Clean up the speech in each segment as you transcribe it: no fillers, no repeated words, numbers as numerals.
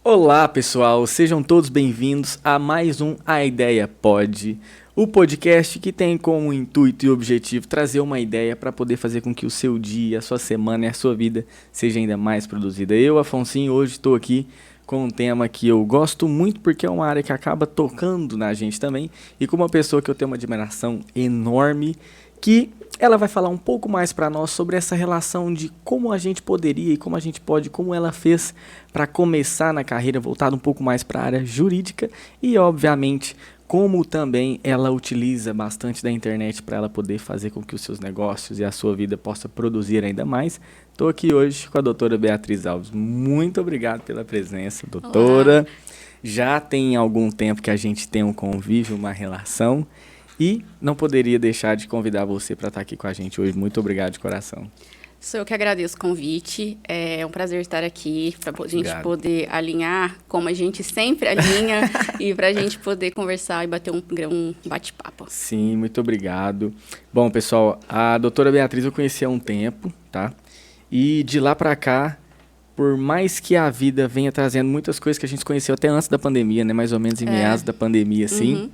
Olá, pessoal, sejam todos bem-vindos a mais um A Ideia Pode, o podcast que tem como intuito e objetivo trazer uma ideia para poder fazer com que o seu dia, a sua semana e a sua vida seja ainda mais produzida. Eu, Afonsinho, hoje estou aqui com um tema que eu gosto muito porque é uma área que acaba tocando na gente também e com uma pessoa que eu tenho uma admiração enorme, que ela vai falar um pouco mais para nós sobre essa relação de como a gente poderia e como a gente pode, como ela fez para começar na carreira voltada um pouco mais para a área jurídica e, obviamente, como também ela utiliza bastante da internet para ela poder fazer com que os seus negócios e a sua vida possa produzir ainda mais. Estou aqui hoje com a doutora Beatriz Alves. Muito obrigado pela presença, doutora. Olá. Já tem algum tempo que a gente tem um convívio, uma relação. E não poderia deixar de convidar você para estar aqui com a gente hoje. Muito obrigado de coração. Sou eu que agradeço o convite. É um prazer estar aqui para a gente poder alinhar como a gente sempre alinha e para a gente poder conversar e bater um bate-papo. Sim, muito obrigado. Bom, pessoal, a doutora Beatriz eu conheci há um tempo, tá? E de lá para cá, por mais que a vida venha trazendo muitas coisas que a gente se conheceu até antes da pandemia, né? Mais ou menos em meados da pandemia, assim.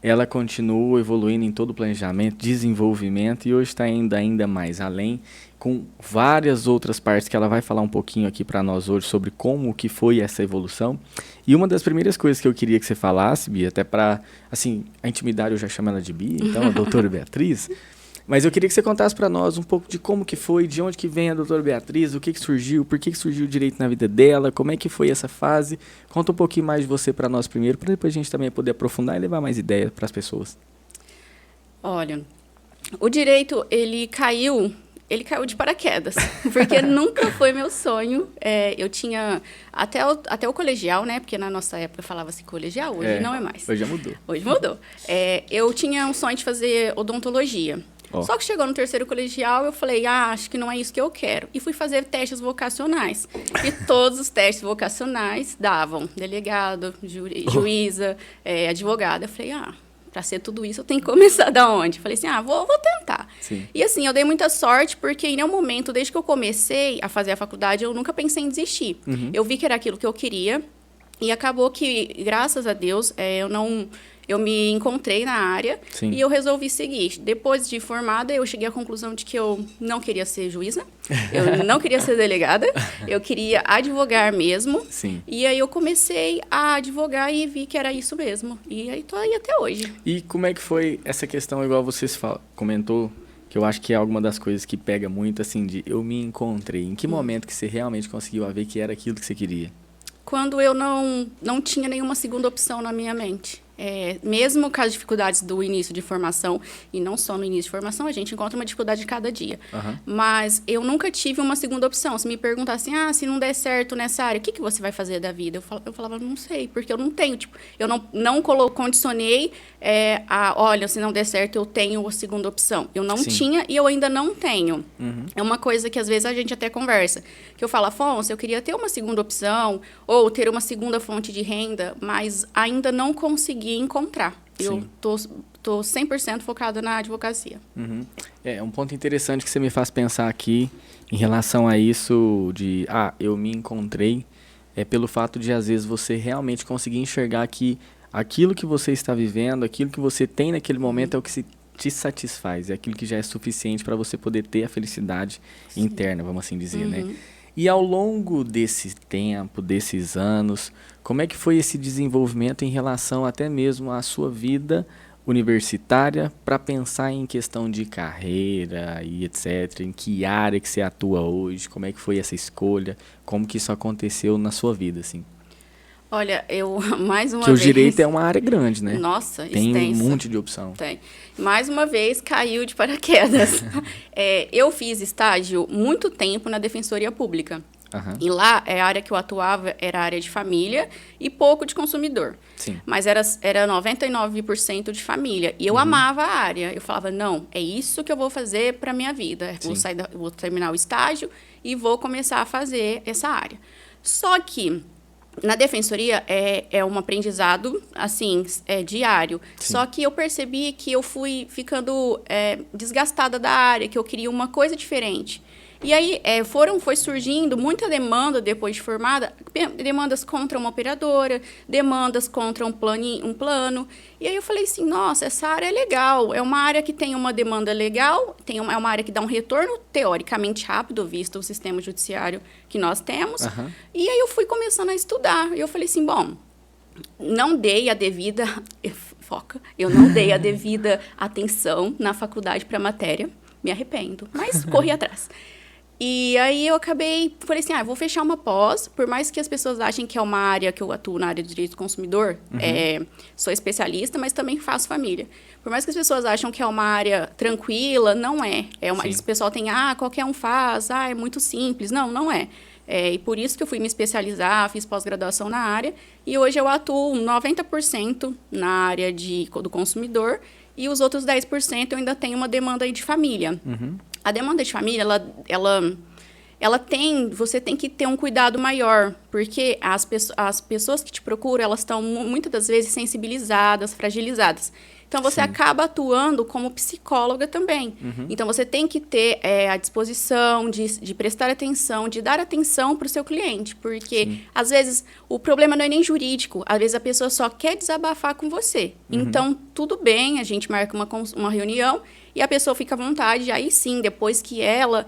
Ela continua evoluindo em todo o planejamento, desenvolvimento e hoje está indo ainda mais além, com várias outras partes que ela vai falar um pouquinho aqui para nós hoje sobre como que foi essa evolução. E uma das primeiras coisas que eu queria que você falasse, Bia, até para, assim, a intimidade eu já chamo ela de Bia, então a doutora Beatriz, mas eu queria que você contasse para nós um pouco de como que foi, de onde que vem a doutora Beatriz, o que surgiu, por que surgiu o direito na vida dela, como é que foi essa fase. Conta um pouquinho mais de você para nós primeiro, para depois a gente também poder aprofundar e levar mais ideia para as pessoas. Olha, o direito, ele caiu de paraquedas, porque nunca foi meu sonho. Eu tinha, até o colegial, né, porque na nossa época falava-se colegial, hoje não é mais. Hoje já mudou. Hoje mudou. Eu tinha um sonho de fazer odontologia. Só que chegou no terceiro colegial, eu falei, acho que não é isso que eu quero. E fui fazer testes vocacionais. E todos os testes vocacionais davam delegado, juíza, advogada. Eu falei, para ser tudo isso, eu tenho que começar da onde? Falei assim, vou tentar. Sim. E assim, eu dei muita sorte, porque em nenhum momento, desde que eu comecei a fazer a faculdade, eu nunca pensei em desistir. Eu vi que era aquilo que eu queria. E acabou que, graças a Deus, eu me encontrei na área. Sim. E eu resolvi seguir. Depois de formada, eu cheguei à conclusão de que eu não queria ser juíza, eu não queria ser delegada, eu queria advogar mesmo. Sim. E aí eu comecei a advogar e vi que era isso mesmo. E aí estou aí até hoje. E como é que foi essa questão, igual você comentou, que eu acho que é alguma das coisas que pega muito, assim, de eu me encontrei. Em que momento que você realmente conseguiu ver que era aquilo que você queria? Quando eu não tinha nenhuma segunda opção na minha mente. Mesmo com as dificuldades do início de formação, e não só no início de formação, a gente encontra uma dificuldade cada dia. Mas eu nunca tive uma segunda opção. Se me perguntassem, se não der certo nessa área, o que você vai fazer da vida? Eu falava, não sei, porque eu não tenho. Eu não condicionei olha, se não der certo, eu tenho a segunda opção. Eu não tinha e eu ainda não tenho. É uma coisa que às vezes a gente até conversa. Que eu falo, Afonso, eu queria ter uma segunda opção, ou ter uma segunda fonte de renda, mas ainda não consegui encontrar. Eu tô 100% focada na advocacia. Um ponto interessante que você me faz pensar aqui em relação a isso de, eu me encontrei, pelo fato de, às vezes, você realmente conseguir enxergar que aquilo que você está vivendo, aquilo que você tem naquele momento é o que te satisfaz, é aquilo que já é suficiente para você poder ter a felicidade interna, vamos assim dizer, né? E ao longo desse tempo, desses anos, como é que foi esse desenvolvimento em relação até mesmo à sua vida universitária para pensar em questão de carreira e etc, em que área que você atua hoje, como é que foi essa escolha, como que isso aconteceu na sua vida, assim? Olha, eu, mais uma vez... Porque o direito é uma área grande, né? Nossa, tem extensa. Um monte de opção. Tem. Mais uma vez, caiu de paraquedas. Eu fiz estágio muito tempo na Defensoria Pública. E lá, a área que eu atuava era a área de família e pouco de consumidor. Sim. Mas era 99% de família. E eu amava a área. Eu falava, não, é isso que eu vou fazer para a minha vida. Vou terminar o estágio e vou começar a fazer essa área. Só que na defensoria é um aprendizado, assim, diário. Sim. Só que eu percebi que eu fui ficando desgastada da área, que eu queria uma coisa diferente. E aí foi surgindo muita demanda depois de formada, demandas contra uma operadora, demandas contra um plano. E aí eu falei assim, nossa, essa área é legal, é uma área que tem uma demanda legal, é uma área que dá um retorno teoricamente rápido, visto o sistema judiciário que nós temos. Uhum. E aí eu fui começando a estudar. E eu falei assim, bom, não dei a devida... Eu não dei a devida atenção na faculdade para a matéria. Me arrependo, mas corri atrás. E aí eu falei assim, vou fechar uma pós, por mais que as pessoas achem que é uma área que eu atuo na área de direito do consumidor, sou especialista, mas também faço família. Por mais que as pessoas acham que é uma área tranquila, não é. O pessoal tem, qualquer um faz, é muito simples. Não, não é. E por isso que eu fui me especializar, fiz pós-graduação na área, e hoje eu atuo 90% na área do consumidor, e os outros 10% eu ainda tenho uma demanda aí de família. Uhum. A demanda de família, você tem que ter um cuidado maior, porque as pessoas que te procuram, elas estão muitas das vezes sensibilizadas, fragilizadas. Então, você acaba atuando como psicóloga também. Uhum. Então, você tem que ter a disposição de prestar atenção, de dar atenção para o seu cliente. Porque, às vezes, o problema não é nem jurídico. Às vezes, a pessoa só quer desabafar com você. Uhum. Então, tudo bem, a gente marca uma reunião e a pessoa fica à vontade. Aí, sim, depois que ela...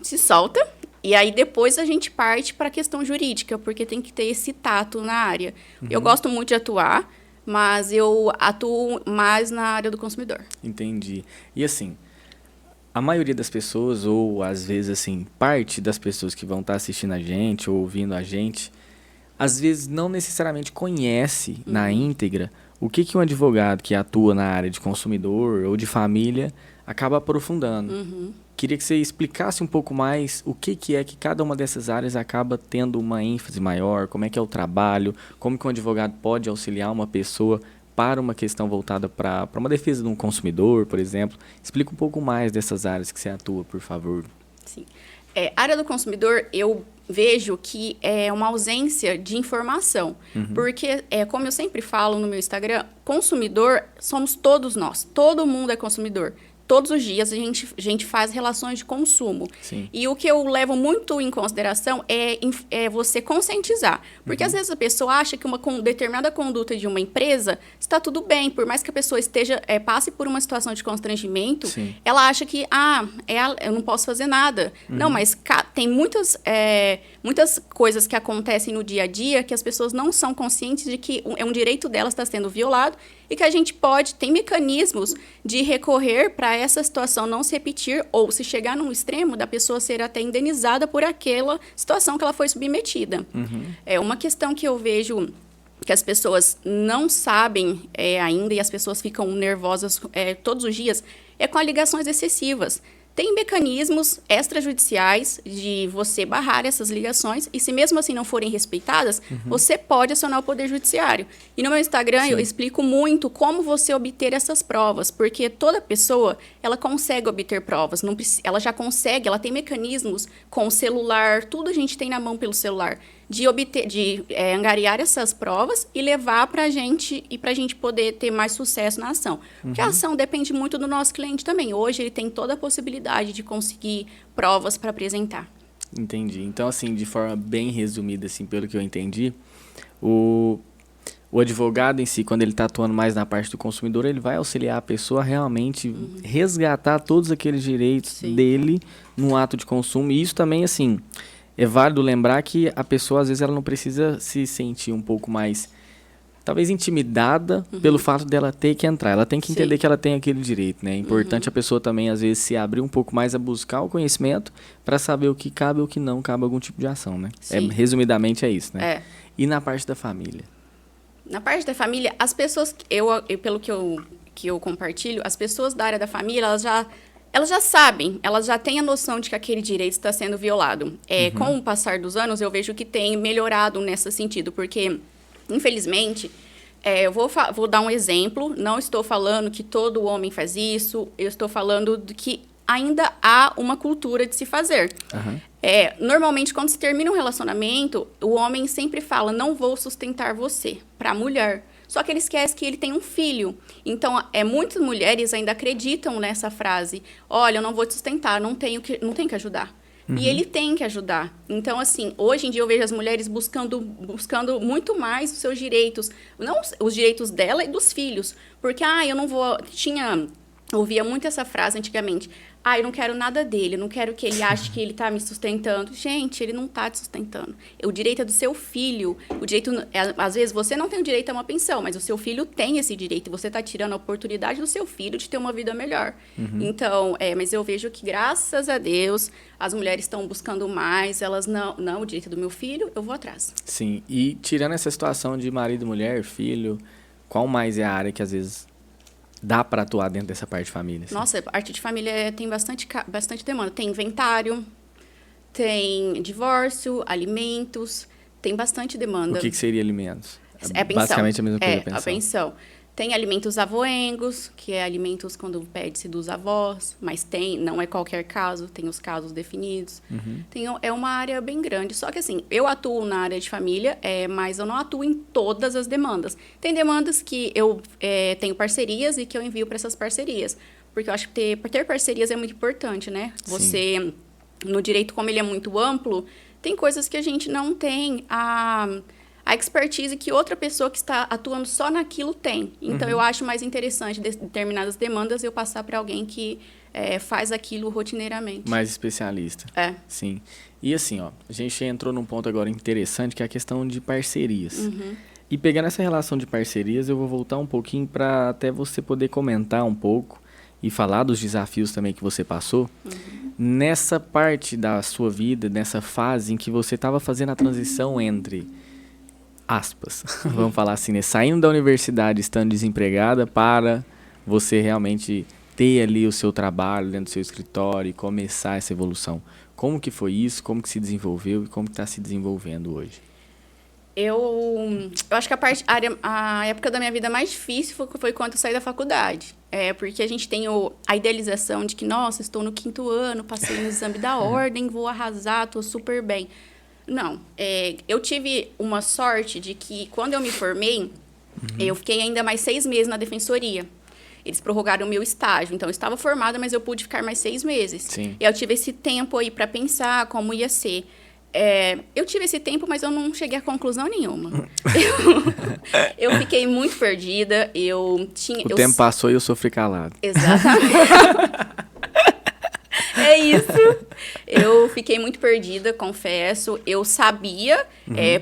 Se solta. E aí, depois, a gente parte para a questão jurídica, porque tem que ter esse tato na área. Uhum. Eu gosto muito de atuar, mas eu atuo mais na área do consumidor. Entendi. E assim, a maioria das pessoas, ou às vezes assim, parte das pessoas que vão estar assistindo a gente ou ouvindo a gente, às vezes não necessariamente conhece na íntegra o que um advogado que atua na área de consumidor ou de família acaba aprofundando. Uhum. Queria que você explicasse um pouco mais o que é que cada uma dessas áreas acaba tendo uma ênfase maior, como é que é o trabalho, como que um advogado pode auxiliar uma pessoa para uma questão voltada para uma defesa de um consumidor, por exemplo. Explica um pouco mais dessas áreas que você atua, por favor. Sim. A área do consumidor, eu vejo que é uma ausência de informação. Uhum. Porque, como eu sempre falo no meu Instagram, consumidor somos todos nós. Todo mundo é consumidor. Todos os dias a gente faz relações de consumo. Sim. E o que eu levo muito em consideração é você conscientizar. Porque às vezes a pessoa acha que uma determinada conduta de uma empresa está tudo bem. Por mais que a pessoa passe por uma situação de constrangimento, sim, ela acha que eu não posso fazer nada. Não, mas tem muitas coisas que acontecem no dia a dia que as pessoas não são conscientes de que é um direito delas estar sendo violado e que a gente tem mecanismos de recorrer para essa situação não se repetir ou se chegar num extremo da pessoa ser até indenizada por aquela situação que ela foi submetida. Uhum. É uma questão que eu vejo que as pessoas não sabem ainda e as pessoas ficam nervosas todos os dias, com as ligações excessivas. Tem mecanismos extrajudiciais de você barrar essas ligações e se mesmo assim não forem respeitadas, você pode acionar o Poder Judiciário. E no meu Instagram, sim, eu explico muito como você obter essas provas, porque toda pessoa, ela consegue obter provas, ela já consegue, ela tem mecanismos com o celular, tudo a gente tem na mão pelo celular, de angariar essas provas e levar para a gente poder ter mais sucesso na ação. Porque a ação depende muito do nosso cliente também. Hoje ele tem toda a possibilidade de conseguir provas para apresentar. Entendi. Então, assim, de forma bem resumida, assim, pelo que eu entendi, o advogado em si, quando ele está atuando mais na parte do consumidor, ele vai auxiliar a pessoa a realmente resgatar todos aqueles direitos, sim, dele no ato de consumo. E isso também, assim... É válido lembrar que a pessoa, às vezes, ela não precisa se sentir um pouco mais, talvez, intimidada pelo fato dela ter que entrar. Ela tem que entender, sim, que ela tem aquele direito, né? É importante a pessoa também, às vezes, se abrir um pouco mais a buscar o conhecimento para saber o que cabe ou o que não cabe algum tipo de ação, né? Resumidamente, é isso, né? E na parte da família? Na parte da família, as pessoas, pelo que eu compartilho, as pessoas da área da família, elas já sabem, elas já têm a noção de que aquele direito está sendo violado. Com o passar dos anos, eu vejo que tem melhorado nesse sentido, porque, infelizmente, eu vou dar um exemplo, não estou falando que todo homem faz isso, eu estou falando de que ainda há uma cultura de se fazer. Normalmente, quando se termina um relacionamento, o homem sempre fala, não vou sustentar você, para a mulher. Só que ele esquece que ele tem um filho. Então, muitas mulheres ainda acreditam nessa frase. Olha, eu não vou te sustentar, não tenho que ajudar. E ele tem que ajudar. Então, assim, hoje em dia eu vejo as mulheres buscando muito mais os seus direitos. Não os direitos dela e dos filhos. Porque, eu não vou... Ouvia muito essa frase antigamente. Eu não quero nada dele, não quero que ele ache que ele está me sustentando. Gente, ele não está te sustentando. O direito é do seu filho. Às vezes, você não tem o direito a uma pensão, mas o seu filho tem esse direito. E você está tirando a oportunidade do seu filho de ter uma vida melhor. Então, mas eu vejo que, graças a Deus, as mulheres estão buscando mais. Elas, não, o direito é do meu filho, eu vou atrás. Sim, e tirando essa situação de marido, mulher, filho, qual mais é a área que, às vezes... dá para atuar dentro dessa parte de família? Assim? Nossa, a parte de família tem bastante demanda. Tem inventário, tem divórcio, alimentos, tem bastante demanda. O que seria alimentos? É a pensão. Basicamente a mesma coisa, a pensão. Tem alimentos avoengos, que é alimentos quando pede-se dos avós, mas não é qualquer caso, tem os casos definidos. É uma área bem grande. Só que, assim, eu atuo na área de família, mas eu não atuo em todas as demandas. Tem demandas que eu tenho parcerias e que eu envio para essas parcerias. Porque eu acho que ter parcerias é muito importante, né? Você, no direito, como ele é muito amplo, tem coisas que a gente não tem a expertise que outra pessoa que está atuando só naquilo tem. Então, eu acho mais interessante determinadas demandas eu passar para alguém que faz aquilo rotineiramente. Mais especialista. Sim. E assim, a gente entrou num ponto agora interessante, que é a questão de parcerias. E pegando essa relação de parcerias, eu vou voltar um pouquinho para até você poder comentar um pouco e falar dos desafios também que você passou. Nessa parte da sua vida, nessa fase em que você estava fazendo a transição entre... aspas, vamos falar assim, né? Saindo da universidade, estando desempregada, para você realmente ter ali o seu trabalho dentro do seu escritório e começar essa evolução. Como que foi isso? Como que se desenvolveu e como que está se desenvolvendo hoje? Eu acho que a época da minha vida mais difícil foi quando eu saí da faculdade. Porque a gente tem a idealização de que, nossa, estou no 5º ano, passei no exame da ordem, vou arrasar, estou super bem. Não, eu tive uma sorte de que, quando eu me formei, eu fiquei ainda mais 6 meses na defensoria. Eles prorrogaram o meu estágio, então eu estava formada, mas eu pude ficar mais 6 meses. Sim. E eu tive esse tempo aí para pensar como ia ser. Eu tive esse tempo, mas eu não cheguei a conclusão nenhuma. Eu fiquei muito perdida, O tempo passou e eu sofri calado. Exatamente. É isso. Eu fiquei muito perdida, confesso. Eu sabia,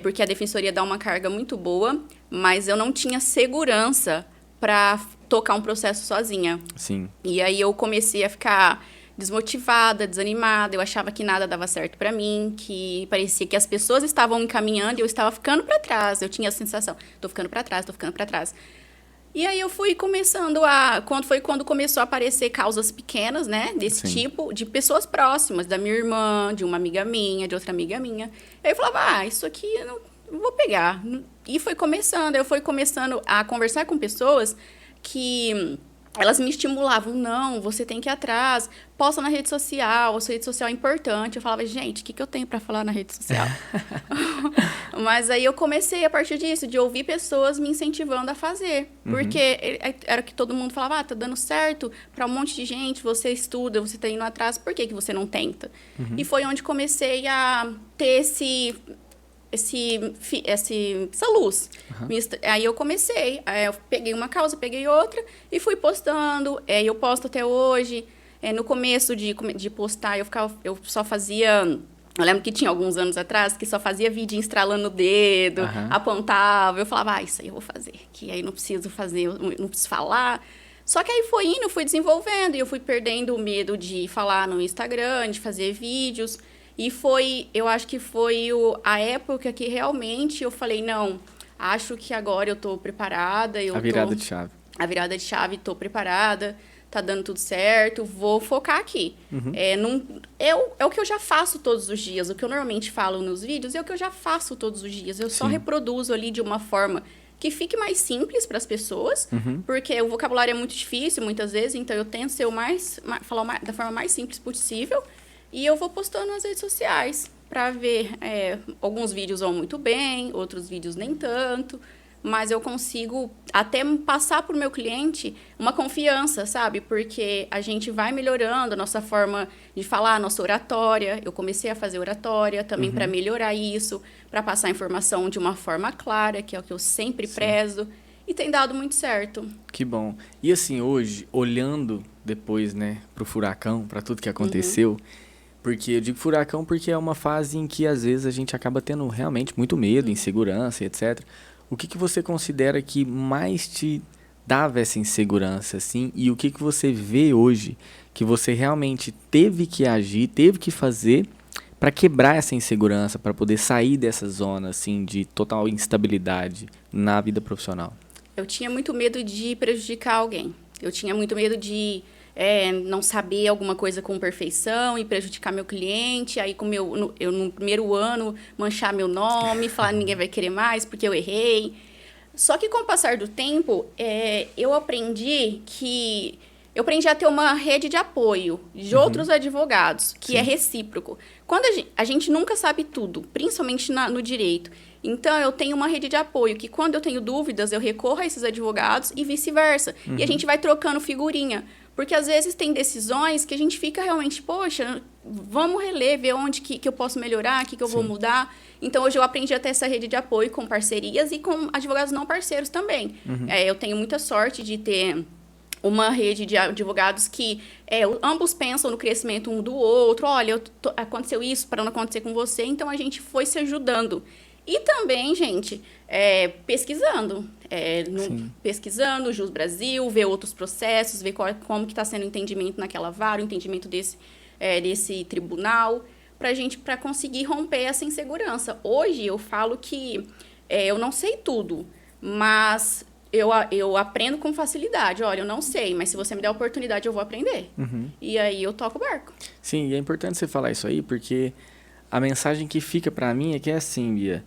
porque a defensoria dá uma carga muito boa, mas eu não tinha segurança para tocar um processo sozinha. Sim. E aí eu comecei a ficar desmotivada, desanimada. Eu achava que nada dava certo para mim, que parecia que as pessoas estavam encaminhando e eu estava ficando para trás. Eu tinha a sensação, tô ficando para trás. E aí eu fui começando quando começou a aparecer causas pequenas, né, desse tipo, de pessoas próximas, da minha irmã, de uma amiga minha, de outra amiga minha. Aí eu falava, isso aqui eu não vou pegar. E eu fui começando a conversar com pessoas que elas me estimulavam, não, você tem que ir atrás, posta na rede social, a sua rede social é importante. Eu falava, gente, o que eu tenho para falar na rede social? Mas aí eu comecei, a partir disso, de ouvir pessoas me incentivando a fazer. Porque era que todo mundo falava, tá dando certo para um monte de gente, você estuda, você tá indo atrás, por que você não tenta? E foi onde comecei a ter essa luz. Aí eu comecei, eu peguei uma causa, peguei outra e fui postando. Eu posto até hoje. No começo de postar, eu só fazia... Eu lembro que tinha alguns anos atrás que só fazia vídeo estralando o dedo, apontava. Eu falava, isso aí eu vou fazer. Que aí não preciso fazer, eu não preciso falar. Só que aí fui desenvolvendo. E eu fui perdendo o medo de falar no Instagram, de fazer vídeos. E eu acho que foi a época que realmente eu falei, não, acho que agora eu tô preparada. A virada de chave, tô preparada, tá dando tudo certo, vou focar aqui. É o que eu já faço todos os dias, o que eu normalmente falo nos vídeos é o que eu já faço todos os dias. Eu só reproduzo ali de uma forma que fique mais simples para as pessoas, porque o vocabulário é muito difícil muitas vezes, então eu tento ser falar da forma mais simples possível. E eu vou postando nas redes sociais para ver. Alguns vídeos vão muito bem, outros vídeos nem tanto. mas eu consigo até passar para o meu cliente uma confiança, sabe? Porque a gente vai melhorando a nossa forma de falar, a nossa oratória. Eu comecei a fazer oratória também para melhorar isso, para passar a informação de uma forma clara, que é o que eu sempre prezo. E tem dado muito certo. Que bom. E assim, hoje, olhando depois, né, pro furacão, para tudo que aconteceu, porque eu digo furacão porque é uma fase em que às vezes a gente acaba tendo realmente muito medo, insegurança, etc. O que você considera que mais te dava essa insegurança, assim? E o que você vê hoje que você realmente teve que agir, teve que fazer para quebrar essa insegurança, para poder sair dessa zona, assim, de total instabilidade na vida profissional? Eu tinha muito medo de prejudicar alguém. Eu tinha muito medo de não saber alguma coisa com perfeição e prejudicar meu cliente. Aí, eu no primeiro ano, manchar meu nome, falar ninguém vai querer mais porque eu errei. Só que com o passar do tempo, eu aprendi a ter uma rede de apoio de outros advogados, que é recíproco. Quando a gente nunca sabe tudo, principalmente no direito. Então, eu tenho uma rede de apoio, que quando eu tenho dúvidas, eu recorro a esses advogados e vice-versa. E a gente vai trocando figurinha. Porque, às vezes, tem decisões que a gente fica realmente, poxa, vamos reler, ver onde que eu posso melhorar, o que eu vou mudar. Então, hoje eu aprendi a ter essa rede de apoio com parcerias e com advogados não parceiros também. Eu tenho muita sorte de ter uma rede de advogados que ambos pensam no crescimento um do outro. Olha, aconteceu isso para não acontecer com você. Então, a gente foi se ajudando. E também, gente, pesquisando. Pesquisando, Jus Brasil, ver outros processos, ver como que está sendo o entendimento naquela vara, o entendimento desse tribunal, para conseguir romper essa insegurança. Hoje, eu falo que eu não sei tudo, mas eu aprendo com facilidade. Olha, eu não sei, mas se você me der a oportunidade, eu vou aprender. E aí, eu toco o barco. Sim, e é importante você falar isso aí, porque a mensagem que fica para mim é que é assim, Bia,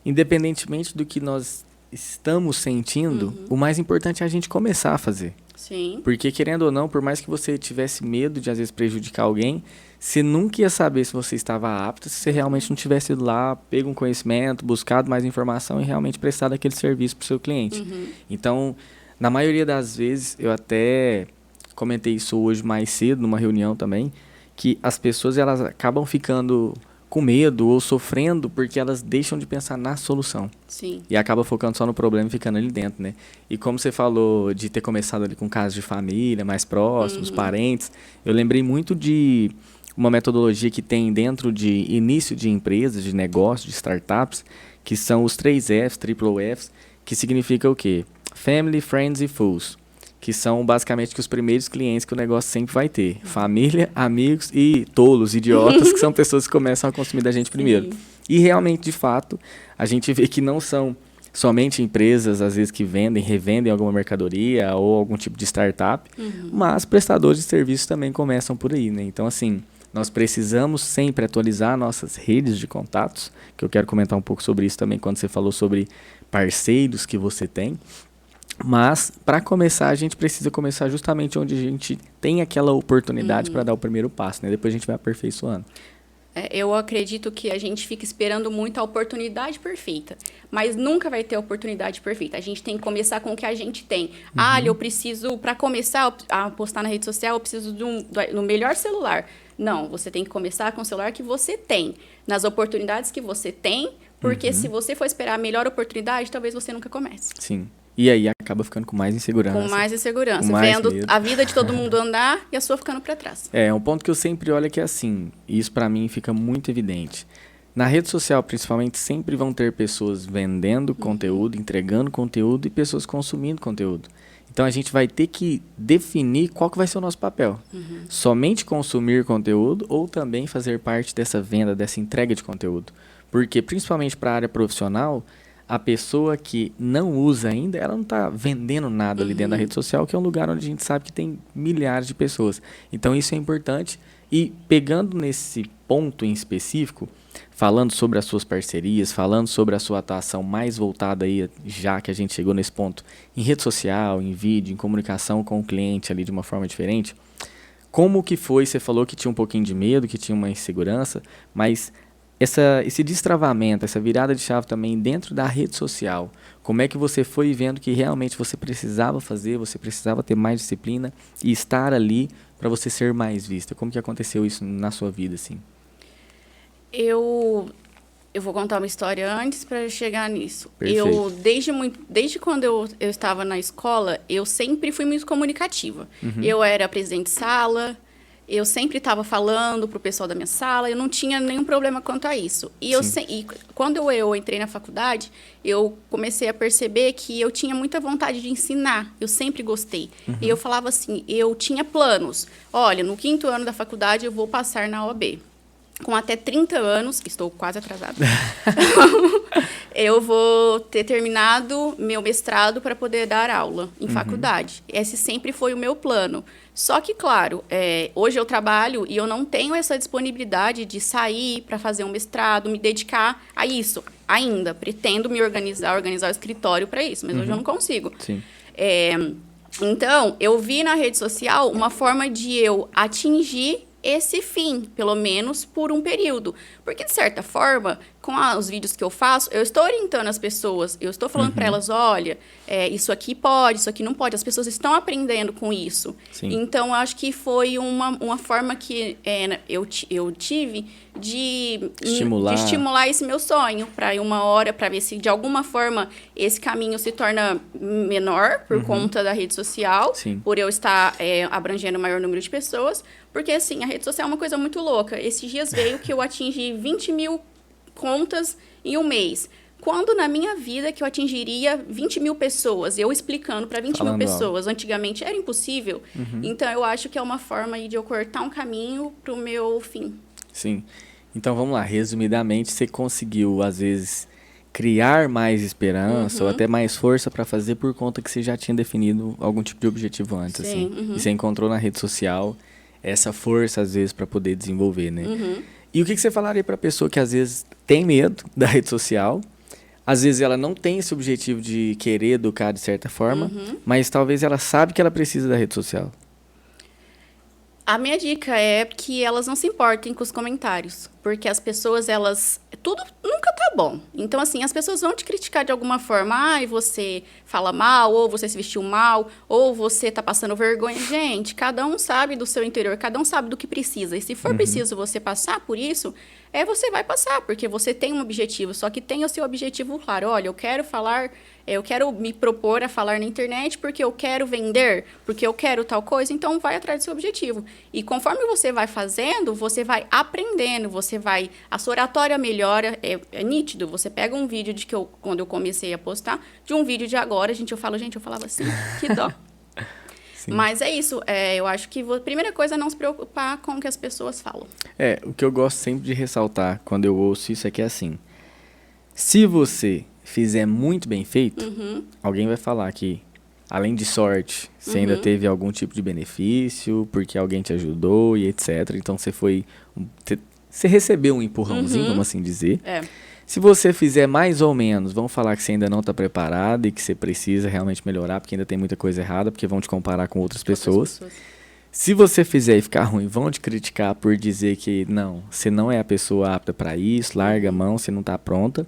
independentemente do que nós estamos sentindo, o mais importante é a gente começar a fazer. Sim. Porque, querendo ou não, por mais que você tivesse medo de, às vezes, prejudicar alguém, você nunca ia saber se você estava apto, se você realmente não tivesse ido lá, pego um conhecimento, buscado mais informação e realmente prestado aquele serviço para o seu cliente. Então, na maioria das vezes, eu até comentei isso hoje mais cedo, numa reunião também, que as pessoas elas acabam ficando com medo ou sofrendo porque elas deixam de pensar na solução. Sim. E acaba focando só no problema e ficando ali dentro, né? E como você falou de ter começado ali com casos de família, mais próximos, parentes, eu lembrei muito de uma metodologia que tem dentro de início de empresas, de negócios, de startups, que são os 3 Fs, triple Fs, que significa o quê? Family, Friends e Fools. Que são basicamente os primeiros clientes que o negócio sempre vai ter. Família, amigos e tolos, idiotas, que são pessoas que começam a consumir da gente primeiro. E realmente, de fato, a gente vê que não são somente empresas, às vezes, que vendem, revendem alguma mercadoria ou algum tipo de startup, mas prestadores de serviços também começam por aí, né? Então, assim, nós precisamos sempre atualizar nossas redes de contatos, que eu quero comentar um pouco sobre isso também, quando você falou sobre parceiros que você tem. Mas, para começar, a gente precisa começar justamente onde a gente tem aquela oportunidade para dar o primeiro passo, né? Depois a gente vai aperfeiçoando. Eu acredito que a gente fica esperando muito a oportunidade perfeita, mas nunca vai ter a oportunidade perfeita. A gente tem que começar com o que a gente tem. Eu preciso, para começar a postar na rede social, eu preciso do melhor celular. Não, você tem que começar com o celular que você tem, nas oportunidades que você tem, porque se você for esperar a melhor oportunidade, talvez você nunca comece. Sim. E aí acaba ficando com mais insegurança. Com mais insegurança. Com mais vendo medo. A vida de todo mundo andar e a sua ficando para trás. Um ponto que eu sempre olho é que é assim, e isso para mim fica muito evidente. Na rede social, principalmente, sempre vão ter pessoas vendendo conteúdo, entregando conteúdo e pessoas consumindo conteúdo. Então a gente vai ter que definir qual que vai ser o nosso papel. Somente consumir conteúdo ou também fazer parte dessa venda, dessa entrega de conteúdo. Porque, principalmente para a área profissional, a pessoa que não usa ainda, ela não está vendendo nada ali dentro da rede social, que é um lugar onde a gente sabe que tem milhares de pessoas. Então, isso é importante. E pegando nesse ponto em específico, falando sobre as suas parcerias, falando sobre a sua atuação mais voltada aí, já que a gente chegou nesse ponto, em rede social, em vídeo, em comunicação com o cliente ali de uma forma diferente, como que foi? Você falou que tinha um pouquinho de medo, que tinha uma insegurança, mas esse destravamento, essa virada de chave também dentro da rede social, como é que você foi vendo que realmente você precisava fazer, você precisava ter mais disciplina e estar ali para você ser mais vista? Como que aconteceu isso na sua vida, assim? Eu vou contar uma história antes para chegar nisso. Perfeito. Eu, desde quando eu estava na escola, eu sempre fui muito comunicativa. Eu era presidente de sala, eu sempre estava falando para o pessoal da minha sala, eu não tinha nenhum problema quanto a isso. E quando eu entrei na faculdade, eu comecei a perceber que eu tinha muita vontade de ensinar, eu sempre gostei. E eu falava assim, eu tinha planos. Olha, no 5º ano da faculdade eu vou passar na OAB. Com até 30 anos, estou quase atrasada, eu vou ter terminado meu mestrado para poder dar aula em faculdade. Esse sempre foi o meu plano. Só que, claro, hoje eu trabalho e eu não tenho essa disponibilidade de sair para fazer um mestrado, me dedicar a isso. Ainda pretendo me organizar o escritório para isso, mas hoje eu não consigo. Sim. Então, eu vi na rede social uma forma de eu atingir esse fim, pelo menos por um período. Porque, de certa forma, com os vídeos que eu faço, eu estou orientando as pessoas, eu estou falando para elas, olha, isso aqui pode, isso aqui não pode. As pessoas estão aprendendo com isso. Sim. Então, eu acho que foi uma forma que eu tive de estimular esse meu sonho, para ir uma hora, para ver se, de alguma forma, esse caminho se torna menor por conta da rede social, Sim. por eu estar abrangendo o maior número de pessoas. Porque, assim, a rede social é uma coisa muito louca. Esses dias veio que eu atingi 20 mil contas em um mês. Quando na minha vida que eu atingiria 20 mil pessoas, eu explicando para 20 mil pessoas, antigamente era impossível. Então, eu acho que é uma forma aí de eu cortar um caminho para o meu fim. Sim. Então, vamos lá. Resumidamente, você conseguiu, às vezes, criar mais esperança ou até mais força para fazer por conta que você já tinha definido algum tipo de objetivo antes. Sim, assim. E você encontrou na rede social essa força, às vezes, para poder desenvolver, né? E o que você falaria para a pessoa que, às vezes, tem medo da rede social, às vezes ela não tem esse objetivo de querer educar de certa forma, mas talvez ela sabe que ela precisa da rede social? A minha dica é que elas não se importem com os comentários, porque as pessoas, tudo nunca tá bom. Então, assim, as pessoas vão te criticar de alguma forma. Ai, você fala mal, ou você se vestiu mal, ou você tá passando vergonha. Gente, cada um sabe do seu interior, cada um sabe do que precisa. E se for preciso você passar por isso, você vai passar, porque você tem um objetivo. Só que tenha o seu objetivo claro. Olha, eu quero me propor a falar na internet porque eu quero vender, porque eu quero tal coisa, então vai atrás do seu objetivo. E conforme você vai fazendo, você vai aprendendo, a sua oratória melhora, é nítido. Você pega um vídeo quando eu comecei a postar, de um vídeo de agora, eu falava assim, que dó. Sim. Mas é isso, eu acho que a primeira coisa é não se preocupar com o que as pessoas falam. O que eu gosto sempre de ressaltar quando eu ouço isso é que é assim, se você fizer muito bem feito, alguém vai falar que, além de sorte, você ainda teve algum tipo de benefício, porque alguém te ajudou e etc. Então, você recebeu um empurrãozinho, vamos assim dizer. Se você fizer mais ou menos, vão falar que você ainda não está preparado e que você precisa realmente melhorar, porque ainda tem muita coisa errada, porque vão te comparar com outras pessoas. Se você fizer e ficar ruim, vão te criticar por dizer que não, você não é a pessoa apta para isso, larga a mão, você não está pronta.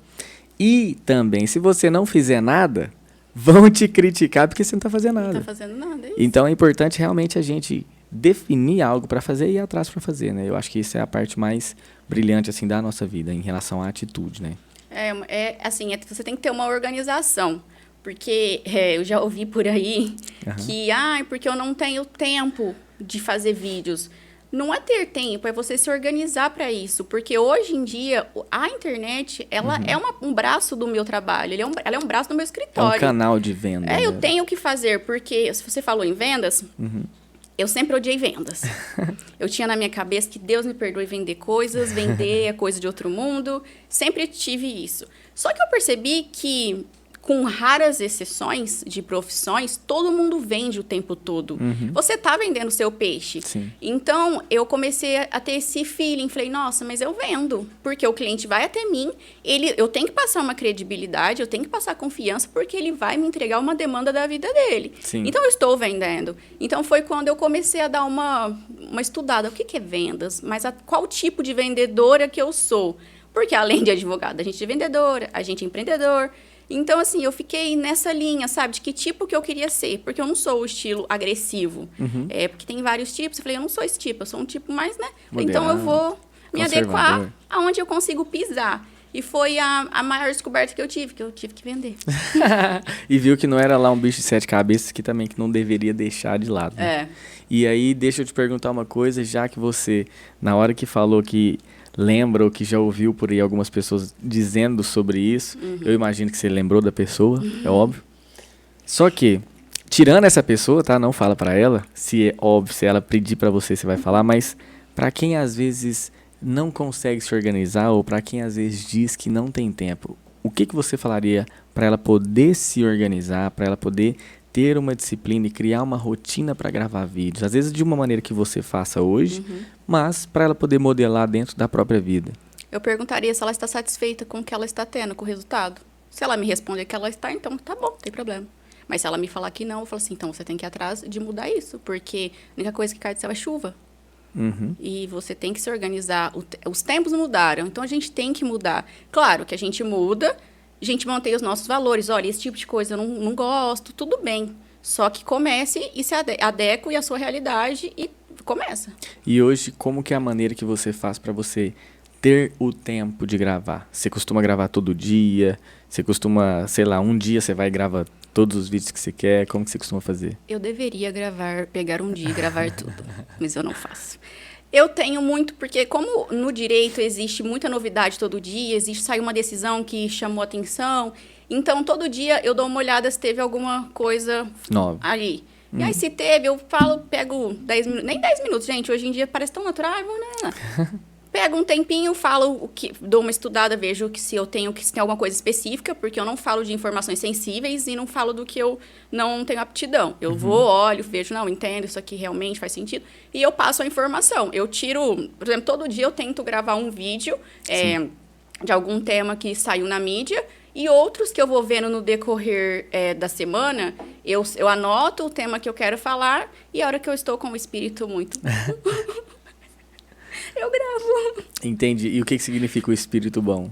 E também, se você não fizer nada, vão te criticar porque você não está fazendo nada. Não está fazendo nada, é isso. Então, é importante realmente a gente definir algo para fazer e ir atrás para fazer, né? Eu acho que isso é a parte mais brilhante, assim, da nossa vida, em relação à atitude, né? Você tem que ter uma organização. Porque eu já ouvi por aí que, porque eu não tenho tempo de fazer vídeos. Não é ter tempo, é você se organizar para isso. Porque hoje em dia, a internet, ela é um braço do meu trabalho. Ela é um braço do meu escritório. É um canal de venda. Eu tenho que fazer, porque se você falou em vendas, eu sempre odiei vendas. Eu tinha na minha cabeça que Deus me perdoe vender coisas, vender é coisa de outro mundo. Sempre tive isso. Só que eu percebi que, com raras exceções de profissões, todo mundo vende o tempo todo. Você está vendendo o seu peixe. Sim. Então, eu comecei a ter esse feeling. Falei, nossa, mas eu vendo. Porque o cliente vai até mim, eu tenho que passar uma credibilidade, eu tenho que passar confiança, porque ele vai me entregar uma demanda da vida dele. Sim. Então, eu estou vendendo. Então, foi quando eu comecei a dar uma estudada. O que é vendas? Mas qual tipo de vendedora que eu sou? Porque além de advogada, a gente é vendedora, a gente é empreendedor. Então, assim, eu fiquei nessa linha, sabe? De que tipo que eu queria ser. Porque eu não sou o estilo agressivo. Porque tem vários tipos. Eu falei, eu não sou esse tipo. Eu sou um tipo mais, né? Moderado, então, eu vou me adequar aonde eu consigo pisar. E foi a maior descoberta que eu tive que vender. E viu que não era lá um bicho de 7 cabeças que também que não deveria deixar de lado. Né? E aí, deixa eu te perguntar uma coisa, já que você, na hora que falou que lembra ou que já ouviu por aí algumas pessoas dizendo sobre isso, eu imagino que você lembrou da pessoa, é óbvio. Só que, tirando essa pessoa, tá? Não fala pra ela, se é óbvio, se ela pedir pra você, você vai falar, mas pra quem às vezes não consegue se organizar ou para quem às vezes diz que não tem tempo, o que você falaria para ela poder se organizar, para ela poder ter uma disciplina e criar uma rotina para gravar vídeos? Às vezes de uma maneira que você faça hoje, mas para ela poder modelar dentro da própria vida. Eu perguntaria se ela está satisfeita com o que ela está tendo, com o resultado. Se ela me responder que ela está, então tá bom, não tem problema. Mas se ela me falar que não, eu falo assim, então você tem que ir atrás de mudar isso, porque a única coisa que cai do céu é chuva. E você tem que se organizar. Os tempos mudaram, então a gente tem que mudar. Claro que a gente muda, a gente mantém os nossos valores. Olha, esse tipo de coisa eu não gosto, tudo bem. Só que comece e se adeque à sua realidade e começa. E hoje, como que é a maneira que você faz para você ter o tempo de gravar? Você costuma gravar todo dia? Você costuma, sei lá, um dia você vai e grava todos os vídeos que você quer? Como que você costuma fazer? Eu deveria pegar um dia e gravar tudo, mas eu não faço. Eu tenho muito, porque como no direito existe muita novidade todo dia, sai uma decisão que chamou atenção, então todo dia eu dou uma olhada se teve alguma coisa nova ali. E aí se teve, eu pego 10 minutos, nem 10 minutos, gente, hoje em dia parece tão natural, né? Pego um tempinho, dou uma estudada, vejo se tem alguma coisa específica, porque eu não falo de informações sensíveis e não falo do que eu não tenho aptidão. Eu vou, olho, vejo, não, entendo, isso aqui realmente faz sentido, e eu passo a informação. Eu tiro, por exemplo, todo dia eu tento gravar um vídeo de algum tema que saiu na mídia, e outros que eu vou vendo no decorrer da semana, eu anoto o tema que eu quero falar, e a hora que eu estou com o espírito muito... eu gravo. Entendi. E o que significa o espírito bom?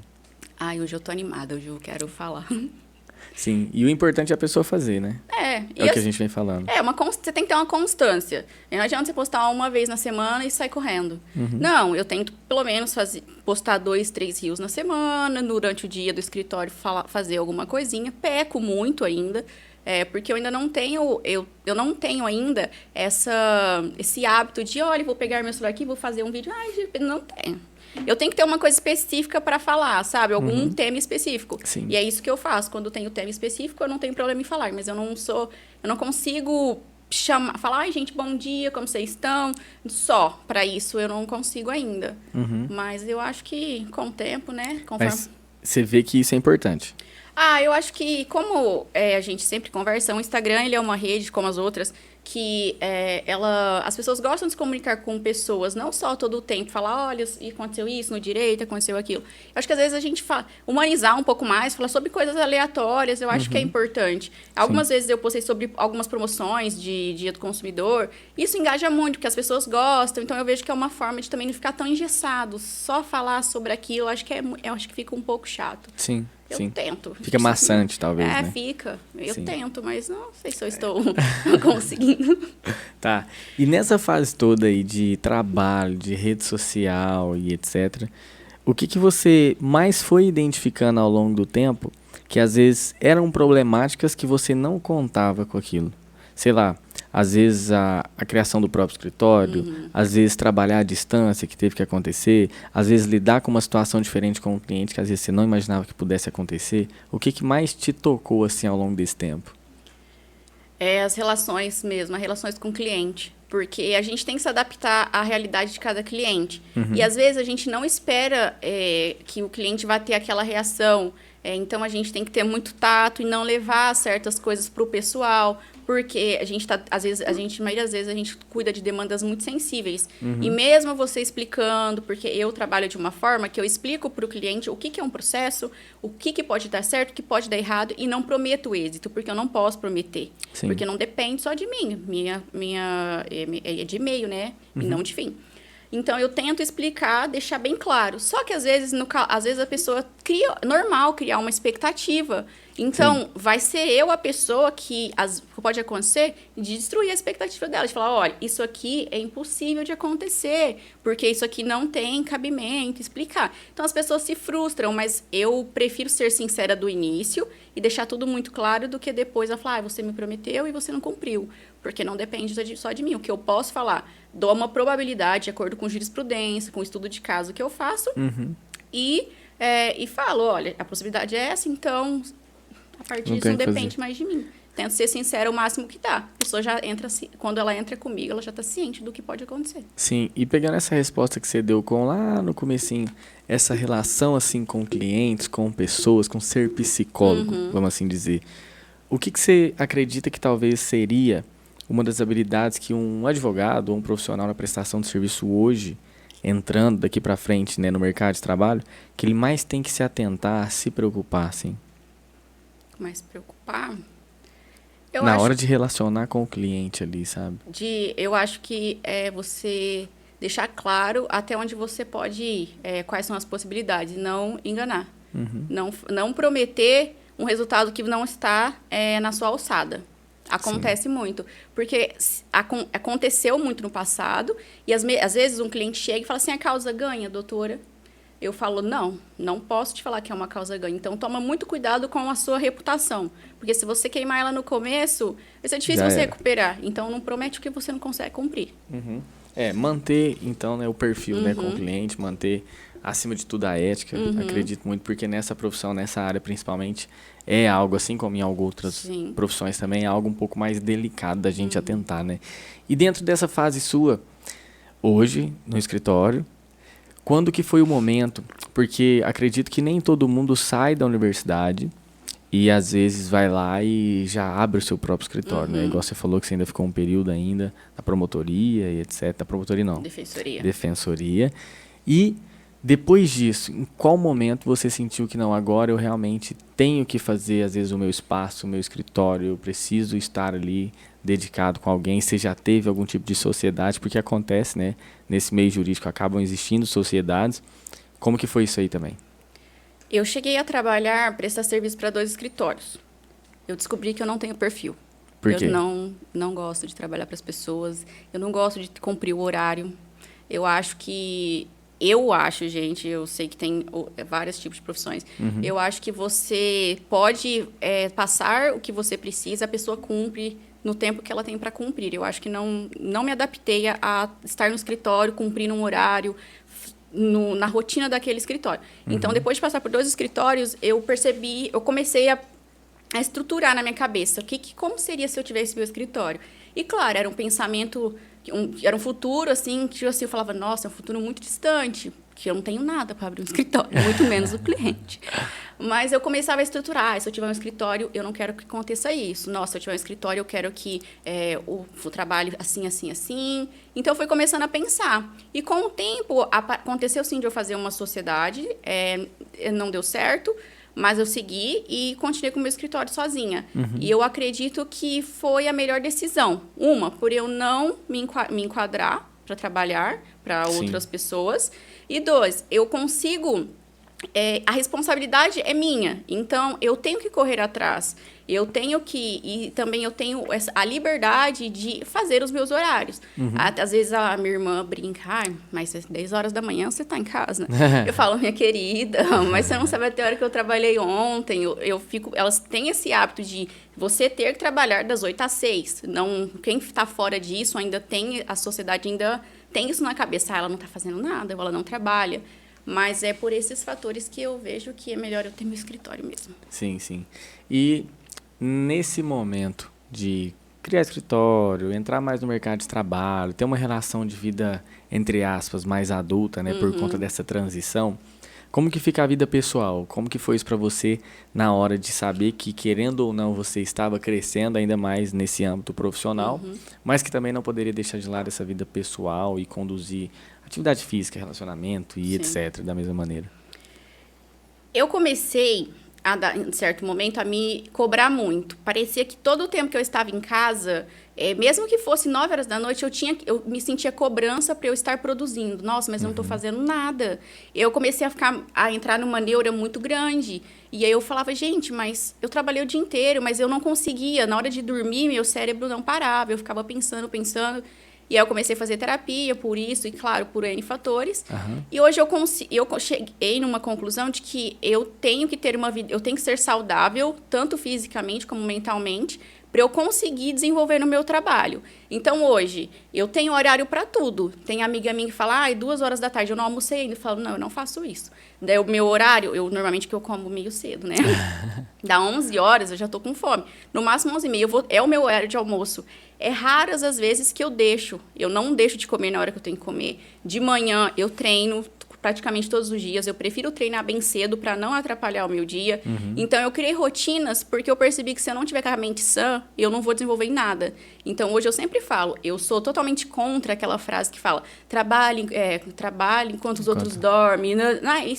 Hoje eu tô animada, hoje eu quero falar. Sim, e o importante é a pessoa fazer, né? É o que a gente vem falando. Você tem que ter uma constância. Não adianta você postar uma vez na semana e sair correndo. Não, eu tento pelo menos postar 2, 3 reels na semana, durante o dia do escritório fazer alguma coisinha. Peco muito ainda. Porque eu ainda não tenho, eu não tenho ainda esse hábito de, olha, vou pegar meu celular aqui, vou fazer um vídeo. Não tenho. Eu tenho que ter uma coisa específica para falar, sabe? Algum tema específico. Sim. E é isso que eu faço. Quando tenho tema específico, eu não tenho problema em falar. Mas eu não consigo falar, gente, bom dia, como vocês estão? Só para isso eu não consigo ainda. Mas eu acho que com o tempo, né? Mas você vê que isso é importante. Eu acho que, como a gente sempre conversa, o Instagram ele é uma rede, como as outras, que as pessoas gostam de se comunicar com pessoas, não só todo o tempo, falar, olha, aconteceu isso no direito, aconteceu aquilo. Eu acho que às vezes a gente humanizar um pouco mais, falar sobre coisas aleatórias, eu acho que é importante. Algumas vezes eu postei sobre algumas promoções de Dia do Consumidor, isso engaja muito, porque as pessoas gostam, então eu vejo que é uma forma de também não ficar tão engessado, só falar sobre aquilo, eu acho que fica um pouco chato. Sim. Eu tento. Fica maçante, talvez, né? Fica. Eu tento, mas não sei se eu estou conseguindo. Tá. E nessa fase toda aí de trabalho, de rede social e etc., o que você mais foi identificando ao longo do tempo que às vezes eram problemáticas que você não contava com aquilo? Sei lá, às vezes a criação do próprio escritório, às vezes trabalhar à distância que teve que acontecer, às vezes lidar com uma situação diferente com o cliente que às vezes você não imaginava que pudesse acontecer. O que mais te tocou assim ao longo desse tempo? As relações mesmo, as relações com o cliente. Porque a gente tem que se adaptar à realidade de cada cliente. E às vezes a gente não espera que o cliente vá ter aquela reação. Então a gente tem que ter muito tato e não levar certas coisas para o pessoal. Porque a gente maioria das vezes a gente cuida de demandas muito sensíveis. E mesmo você explicando, porque eu trabalho de uma forma que eu explico para o cliente o que é um processo, o que pode dar certo, o que pode dar errado, e não prometo êxito, porque eu não posso prometer. Sim. Porque não depende só de mim. É de meio, né? E não de fim. Então, eu tento explicar, deixar bem claro. Só que, às vezes a pessoa normal criar uma expectativa. Então, sim, vai ser eu a pessoa que pode acontecer de destruir a expectativa dela. De falar, olha, isso aqui é impossível de acontecer, porque isso aqui não tem cabimento, explicar. Então, as pessoas se frustram, mas eu prefiro ser sincera do início e deixar tudo muito claro do que depois ela falar, você me prometeu e você não cumpriu. Porque não depende só de mim. O que eu posso falar, dou uma probabilidade de acordo com jurisprudência, com o estudo de caso que eu faço, e falo, olha, a possibilidade é essa, então, a partir disso não depende mais de mim. Tento ser sincera o máximo que dá. A pessoa já entra, quando ela entra comigo, ela já está ciente do que pode acontecer. Sim, e pegando essa resposta que você deu lá no comecinho, essa relação assim com clientes, com pessoas, com ser psicólogo, vamos assim dizer, o que você acredita que talvez seria uma das habilidades que um advogado ou um profissional na prestação de serviço hoje, entrando daqui para frente, né, no mercado de trabalho, que ele mais tem que se atentar, se preocupar, assim? Mais preocupar? Na hora de relacionar com o cliente ali, sabe? Eu acho que é você deixar claro até onde você pode ir, quais são as possibilidades, não enganar. Não prometer um resultado que não está na sua alçada. Acontece muito, porque aconteceu muito no passado e às vezes um cliente chega e fala assim, a causa ganha, doutora? Eu falo, não posso te falar que é uma causa ganha. Então, toma muito cuidado com a sua reputação, porque se você queimar ela no começo, vai ser difícil você recuperar. Então, não promete o que você não consegue cumprir. Manter, então, né, o perfil, né, com o cliente, manter, acima de tudo, a ética. Acredito muito, porque nessa profissão, nessa área, principalmente, é algo, assim como em algumas outras profissões também, é algo um pouco mais delicado da gente atentar, né? E dentro dessa fase sua, hoje, no escritório, quando que foi o momento? Porque acredito que nem todo mundo sai da universidade e às vezes vai lá e já abre o seu próprio escritório, né? Igual você falou que você ainda ficou um período ainda na promotoria e etc. Na promotoria não. Defensoria. E depois disso, em qual momento você sentiu que não, agora eu realmente tenho que fazer às vezes o meu espaço, o meu escritório, eu preciso estar ali dedicado com alguém, você já teve algum tipo de sociedade, porque acontece, né? Nesse meio jurídico acabam existindo sociedades. Como que foi isso aí também? Eu cheguei a prestar serviço para 2 escritórios. Eu descobri que eu não tenho perfil. Por quê? Eu não gosto de trabalhar para as pessoas, eu não gosto de cumprir o horário. Eu acho, gente, eu sei que tem vários tipos de profissões. Eu acho que você pode passar o que você precisa, a pessoa cumpre no tempo que ela tem para cumprir. Eu acho que não me adaptei a estar no escritório, cumprir um horário, na rotina daquele escritório. Então, depois de passar por 2 escritórios, eu comecei a estruturar na minha cabeça como seria se eu tivesse meu escritório. E, claro, era um pensamento, era um futuro, assim, que eu falava, nossa, é um futuro muito distante, que eu não tenho nada para abrir um escritório, muito menos o cliente. Mas eu começava a estruturar, se eu tiver um escritório, eu não quero que aconteça isso. Nossa, se eu tiver um escritório, eu quero que o trabalho assim, assim, assim. Então, eu fui começando a pensar. E com o tempo, aconteceu sim de eu fazer uma sociedade, não deu certo, mas eu segui e continuei com o meu escritório sozinha. E eu acredito que foi a melhor decisão. Por eu não me enquadrar para trabalhar para outras pessoas. E 2, eu consigo... a responsabilidade é minha. Então, eu tenho que correr atrás. E também eu tenho a liberdade de fazer os meus horários. Às vezes a minha irmã brinca, mas às 10 horas da manhã você está em casa. Eu falo, minha querida, mas você não sabe até a hora que eu trabalhei ontem. Elas têm esse hábito de você ter que trabalhar das 8 às 6. Quem está fora disso a sociedade ainda tem isso na cabeça. Ela não está fazendo nada, ela não trabalha. Mas é por esses fatores que eu vejo que é melhor eu ter meu escritório mesmo. Sim, sim. E nesse momento de criar escritório, entrar mais no mercado de trabalho, ter uma relação de vida, entre aspas, mais adulta, né, por conta dessa transição, como que fica a vida pessoal? Como que foi isso para você na hora de saber que, querendo ou não, você estava crescendo ainda mais nesse âmbito profissional, mas que também não poderia deixar de lado essa vida pessoal e conduzir atividade física, relacionamento e etc., da mesma maneira? Eu comecei em certo momento, a me cobrar muito. Parecia que todo o tempo que eu estava em casa, mesmo que fosse 9 horas da noite, eu me sentia cobrança para eu estar produzindo. Nossa, mas eu não estou fazendo nada. Eu comecei a entrar numa neura muito grande. E aí eu falava, gente, mas eu trabalhei o dia inteiro, mas eu não conseguia. Na hora de dormir, meu cérebro não parava. Eu ficava pensando. E aí eu comecei a fazer terapia por isso, e claro, por N fatores. E hoje eu cheguei numa conclusão de que eu tenho que ter uma vida, eu tenho que ser saudável, tanto fisicamente como mentalmente, para eu conseguir desenvolver no meu trabalho. Então, hoje, eu tenho horário para tudo. Tem amiga minha que fala, 2 horas da tarde, eu não almocei ainda. Eu falo, não, eu não faço isso. Daí, o meu horário, normalmente que eu como meio cedo, né? Dá 11 horas, eu já tô com fome. No máximo 11h30, é o meu horário de almoço. É raras as vezes que eu deixo. Eu não deixo de comer na hora que eu tenho que comer. De manhã, eu treino praticamente todos os dias. Eu prefiro treinar bem cedo para não atrapalhar o meu dia. Então, eu criei rotinas porque eu percebi que se eu não tiver com a mente sã, eu não vou desenvolver em nada. Então, hoje eu sempre falo, eu sou totalmente contra aquela frase que fala trabalhe enquanto os outros dormem.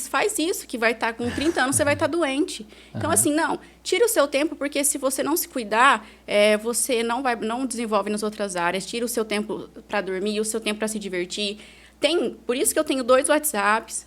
Faz isso, que vai estar com 30 anos, você vai estar doente. Então, assim, não, tira o seu tempo, porque se você não se cuidar, você não desenvolve nas outras áreas. Tira o seu tempo para dormir, o seu tempo para se divertir. Por isso que eu tenho 2 WhatsApps,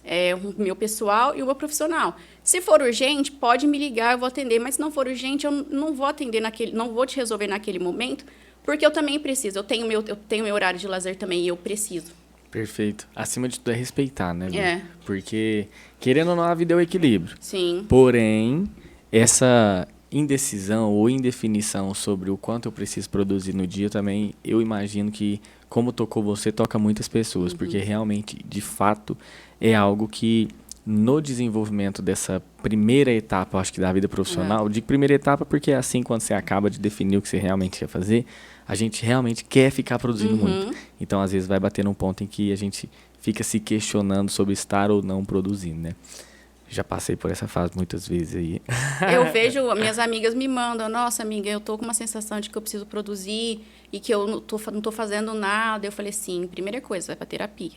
o meu pessoal e o meu profissional. Se for urgente, pode me ligar, eu vou atender. Mas se não for urgente, eu não vou atender não vou te resolver naquele momento, porque eu também preciso. Eu tenho meu horário de lazer também e eu preciso. Perfeito. Acima de tudo é respeitar, né, Bia? Porque, querendo ou não, a vida é o equilíbrio. Sim. Porém, essa indecisão ou indefinição sobre o quanto eu preciso produzir no dia também, eu imagino que, como tocou você, toca muitas pessoas, porque realmente, de fato, é algo que no desenvolvimento dessa primeira etapa, acho que da vida profissional, digo primeira etapa porque é assim, quando você acaba de definir o que você realmente quer fazer, a gente realmente quer ficar produzindo muito. Então, às vezes, vai bater num ponto em que a gente fica se questionando sobre estar ou não produzindo, né? Já passei por essa fase muitas vezes aí. Eu vejo, minhas amigas me mandam, nossa, amiga, eu tô com uma sensação de que eu preciso produzir e que eu não tô fazendo nada. Eu falei assim, primeira coisa, vai pra terapia.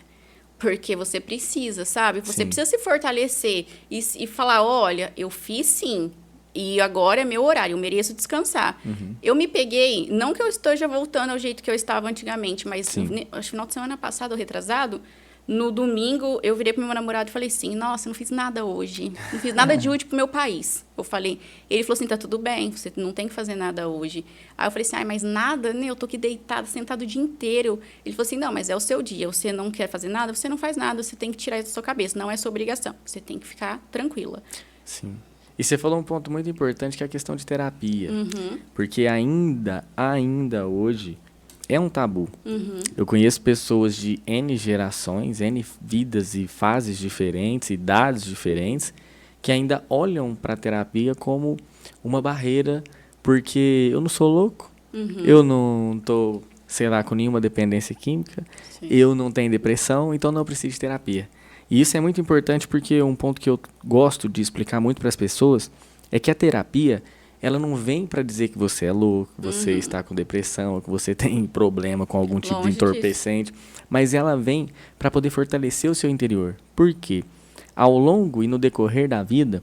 Porque você precisa, sabe? Você precisa se fortalecer e falar, olha, eu fiz sim, e agora é meu horário, eu mereço descansar. Eu me peguei, não que eu esteja voltando ao jeito que eu estava antigamente, mas acho que no final de semana passado, ou retrasado, no domingo, eu virei pro meu namorado e falei assim, nossa, não fiz nada hoje. Não fiz nada de útil pro meu país. Eu falei, ele falou assim, tá tudo bem, você não tem que fazer nada hoje. Aí eu falei assim, mas nada, né? Eu tô aqui deitada, sentada o dia inteiro. Ele falou assim, não, mas é o seu dia, você não quer fazer nada, você não faz nada, você tem que tirar isso da sua cabeça, não é sua obrigação. Você tem que ficar tranquila. Sim. E você falou um ponto muito importante, que é a questão de terapia. Porque ainda hoje, é um tabu. Eu conheço pessoas de N gerações, N vidas e fases diferentes, idades diferentes, que ainda olham para a terapia como uma barreira, porque eu não sou louco, eu não estou, sei lá, com nenhuma dependência química, eu não tenho depressão, então não preciso de terapia. E isso é muito importante porque um ponto que eu gosto de explicar muito para as pessoas é que a terapia, ela não vem para dizer que você é louco, que você está com depressão, que você tem problema com algum tipo de entorpecente, mas ela vem para poder fortalecer o seu interior. Por quê? Ao longo e no decorrer da vida,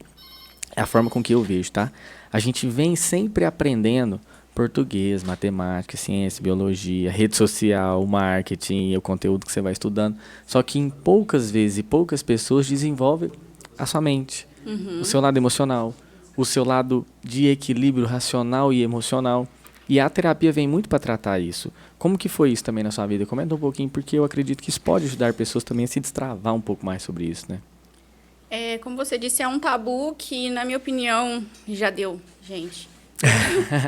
é a forma com que eu vejo, tá? A gente vem sempre aprendendo português, matemática, ciência, biologia, rede social, marketing, o conteúdo que você vai estudando. Só que em poucas vezes e poucas pessoas desenvolve a sua mente, o seu lado emocional, o seu lado de equilíbrio racional e emocional. E a terapia vem muito para tratar isso. Como que foi isso também na sua vida? Comenta um pouquinho, porque eu acredito que isso pode ajudar pessoas também a se destravar um pouco mais sobre isso, né? Como você disse, é um tabu que, na minha opinião, já deu, gente.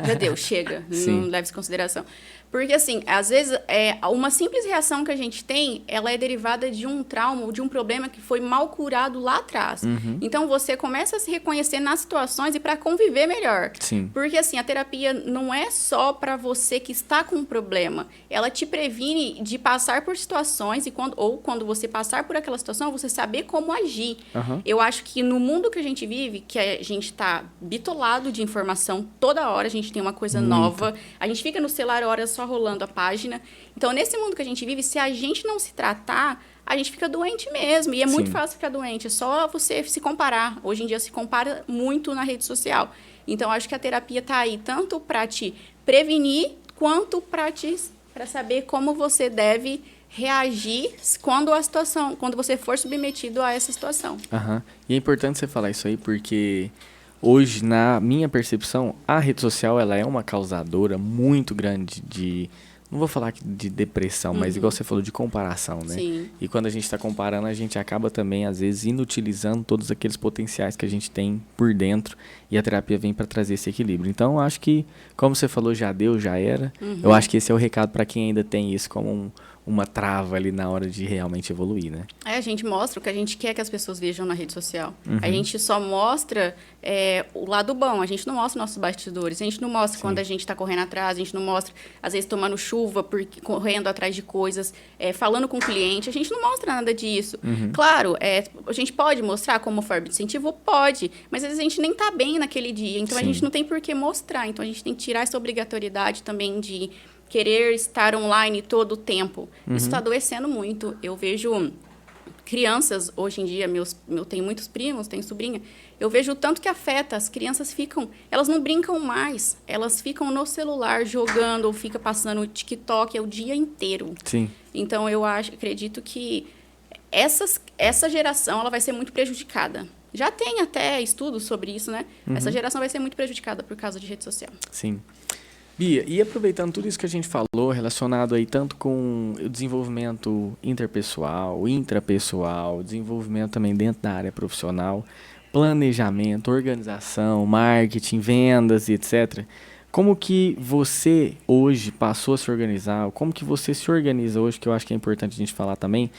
Já deu, chega. Não leve isso em consideração. Porque, assim, às vezes, uma simples reação que a gente tem, ela é derivada de um trauma ou de um problema que foi mal curado lá atrás. Então, você começa a se reconhecer nas situações e para conviver melhor. Porque, assim, a terapia não é só para você que está com um problema. Ela te previne de passar por situações ou quando você passar por aquela situação, você saber como agir. Eu acho que no mundo que a gente vive, que a gente está bitolado de informação toda hora, a gente tem uma coisa nova, a gente fica no celular horas só rolando a página. Então, nesse mundo que a gente vive, se a gente não se tratar, a gente fica doente mesmo. E é muito Sim. fácil ficar doente. É só você se comparar. Hoje em dia se compara muito na rede social. Então, acho que a terapia está aí tanto para te prevenir, quanto para saber como você deve reagir quando você for submetido a essa situação. Uhum. E é importante você falar isso aí porque hoje, na minha percepção, a rede social ela é uma causadora muito grande de, não vou falar de depressão, mas igual você falou, de comparação, né? Sim. E quando a gente está comparando, a gente acaba também, às vezes, inutilizando todos aqueles potenciais que a gente tem por dentro, e a terapia vem para trazer esse equilíbrio. Então, eu acho que, como você falou, já deu, já era. Eu acho que esse é o recado para quem ainda tem isso como uma trava ali na hora de realmente evoluir, né? A gente mostra o que a gente quer que as pessoas vejam na rede social. A gente só mostra o lado bom, a gente não mostra nossos bastidores, a gente não mostra quando a gente está correndo atrás, a gente não mostra, às vezes, tomando chuva, correndo atrás de coisas, falando com o cliente, a gente não mostra nada disso. Claro, a gente pode mostrar como forma de incentivo? Pode, mas às vezes a gente nem está bem naquele dia, então a gente não tem por que mostrar, então a gente tem que tirar essa obrigatoriedade também de querer estar online todo o tempo. Isso está adoecendo muito. Eu vejo crianças, hoje em dia, eu tenho muitos primos, tenho sobrinha, eu vejo o tanto que afeta. As crianças elas não brincam mais, elas ficam no celular jogando, ou ficam passando o TikTok o dia inteiro. Sim. Então, acredito que essa geração ela vai ser muito prejudicada. Já tem até estudos sobre isso, né? Essa geração vai ser muito prejudicada por causa de rede social. Sim. Bia, e aproveitando tudo isso que a gente falou, relacionado aí tanto com o desenvolvimento interpessoal, intrapessoal, desenvolvimento também dentro da área profissional, planejamento, organização, marketing, vendas e etc. Como que você hoje passou a se organizar? Como que você se organiza hoje, que eu acho que é importante a gente falar também,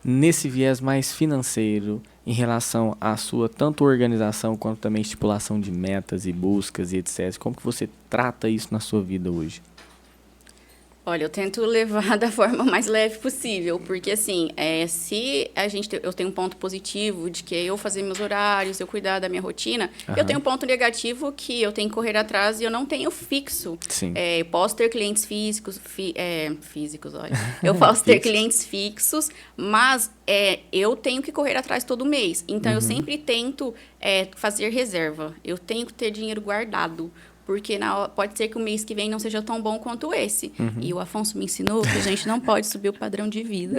nesse viés mais financeiro, em relação à sua tanto organização quanto também estipulação de metas e buscas e etc. Como que você trata isso na sua vida hoje? Olha, eu tento levar da forma mais leve possível, porque assim, se eu tenho um ponto positivo de que eu fazer meus horários, eu cuidar da minha rotina, eu tenho um ponto negativo que eu tenho que correr atrás e eu não tenho fixo. Sim. Eu posso ter clientes físicos, olha. Eu posso ter clientes fixos, mas eu tenho que correr atrás todo mês. Então, eu sempre tento fazer reserva. Eu tenho que ter dinheiro guardado. Porque pode ser que o mês que vem não seja tão bom quanto esse. E o Afonso me ensinou que a gente não pode subir o padrão de vida.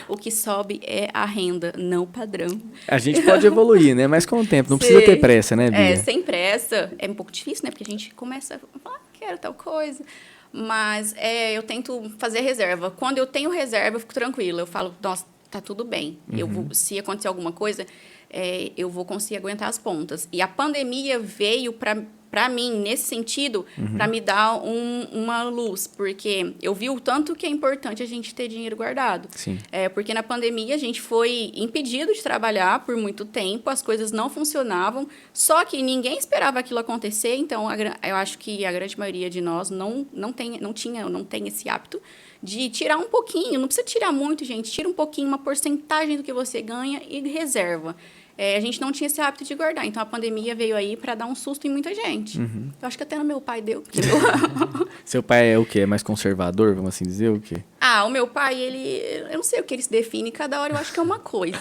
O que sobe é a renda, não o padrão. A gente pode evoluir, né? Mas com o tempo. Não precisa ter pressa, né, Bia? Sem pressa. É um pouco difícil, né? Porque a gente começa a falar, quero tal coisa. Mas eu tento fazer reserva. Quando eu tenho reserva, eu fico tranquila. Eu falo, nossa, tá tudo bem. Se acontecer alguma coisa, eu vou conseguir aguentar as pontas. E a pandemia veio para mim, nesse sentido, para me dar uma luz, porque eu vi o tanto que é importante a gente ter dinheiro guardado. Sim. Porque na pandemia a gente foi impedido de trabalhar por muito tempo, as coisas não funcionavam, só que ninguém esperava aquilo acontecer, então eu acho que a grande maioria de nós não tem esse hábito de tirar um pouquinho, não precisa tirar muito, gente, tira um pouquinho, uma porcentagem do que você ganha e reserva. A gente não tinha esse hábito de guardar. Então, a pandemia veio aí para dar um susto em muita gente. Eu acho que até no meu pai deu. Seu pai é o quê? É mais conservador, vamos assim dizer, o quê? O meu pai, eu não sei o que ele se define. Cada hora eu acho que é uma coisa.